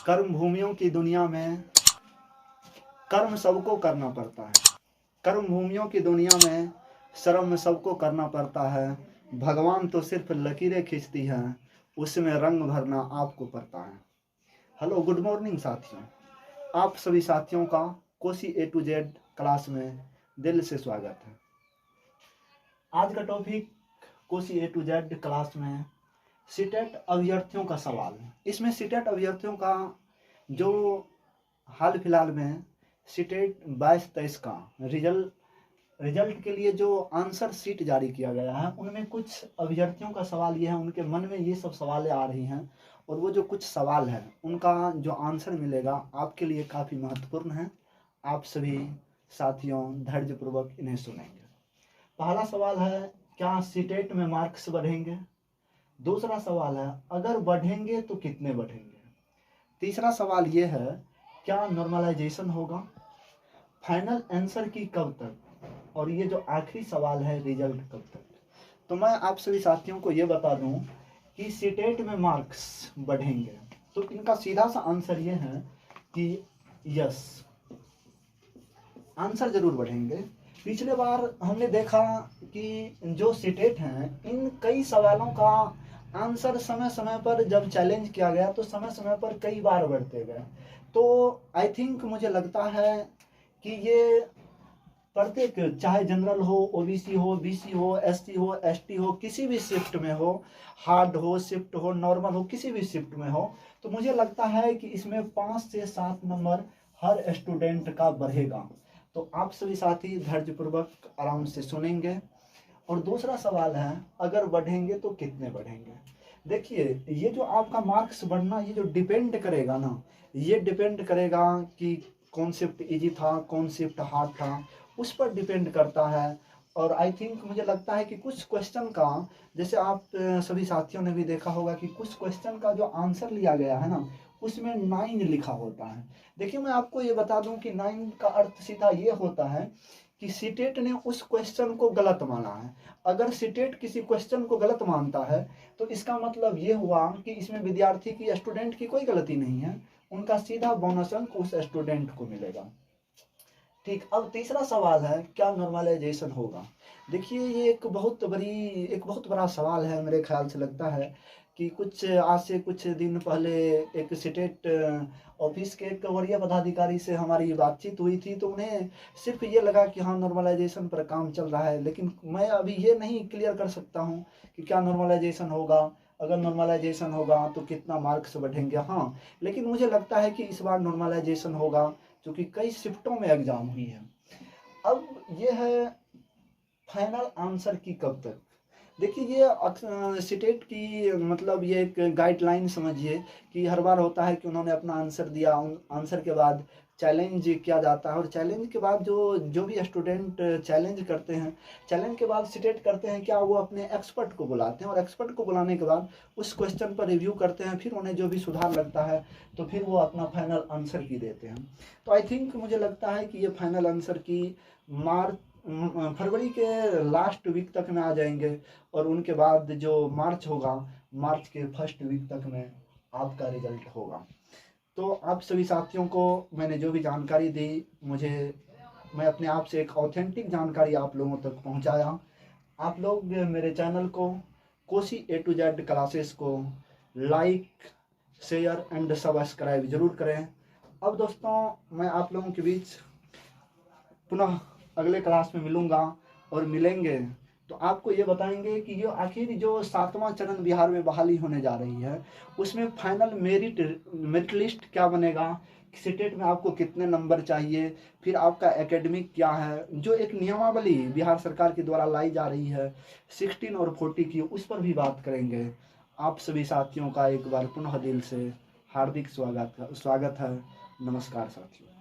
कर्म भूमियों की दुनिया में कर्म सबको करना पड़ता है। कर्म भूमियों की दुनिया में शर्म सबको करना पड़ता है। भगवान तो सिर्फ लकीरें खींचती हैं, उसमें रंग भरना आपको पड़ता है। हेलो, गुड मॉर्निंग साथियों। आप सभी साथियों का Kosi A to Z class में दिल से स्वागत है। आज का topic Kosi A to Z class में सीटेट अभ्यर्थियों का सवाल है। इसमें सीटेट अभ्यर्थियों का जो हाल फिलहाल में सीटेट 22-23 का रिजल्ट के लिए जो आंसर शीट जारी किया गया है, उनमें कुछ अभ्यर्थियों का सवाल ये है, उनके मन में ये सब सवालें आ रही हैं और वो जो कुछ सवाल है उनका जो आंसर मिलेगा आपके लिए काफ़ी महत्वपूर्ण है। आप सभी साथियों धैर्यपूर्वक इन्हें सुनेंगे। पहला सवाल है, क्या सीटेट में मार्क्स बढ़ेंगे? दूसरा सवाल है, अगर बढ़ेंगे तो कितने बढ़ेंगे? तीसरा सवाल ये है, क्या नॉर्मलाइजेशन होगा? फाइनल आंसर की कब तक? और ये जो आखिरी सवाल है, रिजल्ट कब तक? तो मैं आप सभी साथियों को ये बता दूं कि सीटेट में मार्क्स बढ़ेंगे तो इनका सीधा सा आंसर ये है कि यस, आंसर जरूर बढ़ेंगे। पिछले बार हमने देखा कि जो सीटेट हैं, इन कई सवालों का आंसर समय समय पर जब चैलेंज किया गया तो समय समय पर कई बार बढ़ते गए। तो आई थिंक मुझे लगता है कि ये प्रत्येक, चाहे जनरल हो, ओबीसी हो, बीसी हो, एससी हो, एसटी हो, किसी भी शिफ्ट में हो, हार्ड हो, शिफ्ट हो, नॉर्मल हो, किसी भी शिफ्ट में हो, तो मुझे लगता है कि इसमें 5 से 7 नंबर हर स्टूडेंट का बढ़ेगा। तो आप सभी साथी धैर्यपूर्वक आराम से सुनेंगे। और दूसरा सवाल है, अगर बढ़ेंगे तो कितने बढ़ेंगे? देखिए, ये जो आपका मार्क्स बढ़ना, ये जो डिपेंड करेगा ना, ये डिपेंड करेगा कि कौन शिफ्ट इजी था, कौन शिफ्ट हार्ड था, उस पर डिपेंड करता है। और आई थिंक मुझे लगता है कि कुछ क्वेश्चन का, जैसे आप सभी साथियों ने भी देखा होगा कि कुछ क्वेश्चन का जो आंसर लिया गया है ना, उसमें 9 लिखा होता है। देखिए, मैं आपको ये बता दूं कि 9 का अर्थ सीधा ये होता है कि सीटेट ने उस क्वेश्चन को गलत माना है। अगर सीटेट किसी क्वेश्चन को गलत मानता है तो इसका मतलब ये हुआ कि इसमें विद्यार्थी की, स्टूडेंट की कोई गलती नहीं है, उनका सीधा बोनस अंक उस स्टूडेंट को मिलेगा। ठीक, अब तीसरा सवाल है, क्या नॉर्मलाइजेशन होगा? देखिए, ये एक बहुत बड़ा सवाल है। मेरे ख्याल से लगता है कि आज से कुछ दिन पहले एक सीटेट ऑफिस के एक वरीय पदाधिकारी से हमारी बातचीत हुई थी, तो उन्हें सिर्फ ये लगा कि हाँ, नॉर्मलाइजेशन पर काम चल रहा है। लेकिन मैं अभी ये नहीं क्लियर कर सकता हूँ कि क्या नॉर्मलाइजेशन होगा, अगर नॉर्मलाइजेशन होगा तो कितना मार्क्स बढ़ेंगे। हाँ, लेकिन मुझे लगता है कि इस बार नॉर्मलाइजेशन होगा, क्योंकि कई शिफ्टों में एग्जाम हुई है। अब ये है फाइनल आंसर की कब तक। देखिए, ये सीटेट की, मतलब ये एक गाइडलाइन समझिए कि हर बार होता है कि उन्होंने अपना आंसर दिया, उन आंसर के बाद चैलेंज किया जाता है, और चैलेंज के बाद जो भी स्टूडेंट चैलेंज करते हैं, चैलेंज के बाद सीटेट करते हैं क्या, वो अपने एक्सपर्ट को बुलाते हैं, और एक्सपर्ट को बुलाने के बाद उस क्वेश्चन पर रिव्यू करते हैं, फिर उन्हें जो भी सुधार लगता है तो फिर वो अपना फाइनल आंसर की देते हैं। तो आई थिंक मुझे लगता है कि ये फाइनल आंसर की फरवरी के लास्ट वीक तक में आ जाएंगे, और उनके बाद जो मार्च होगा, मार्च के फर्स्ट वीक तक में आपका रिजल्ट होगा। तो आप सभी साथियों को मैंने जो भी जानकारी दी, मैं अपने आप से एक ऑथेंटिक जानकारी आप लोगों तक पहुंचाया। आप लोग मेरे चैनल को, Kosi A to Z classes को लाइक, शेयर एंड सब्सक्राइब जरूर करें। अब दोस्तों, मैं आप लोगों के बीच पुनः अगले क्लास में मिलूंगा, और मिलेंगे तो आपको ये बताएंगे कि ये आखिर जो 7वां चरण बिहार में बहाली होने जा रही है, उसमें फाइनल मेरिट लिस्ट क्या बनेगा, सीटेट में आपको कितने नंबर चाहिए, फिर आपका एकेडमिक क्या है, जो एक नियमावली बिहार सरकार के द्वारा लाई जा रही है 16 और 40 की, उस पर भी बात करेंगे। आप सभी साथियों का एक बार पुनः दिल से हार्दिक स्वागत है। नमस्कार साथियों।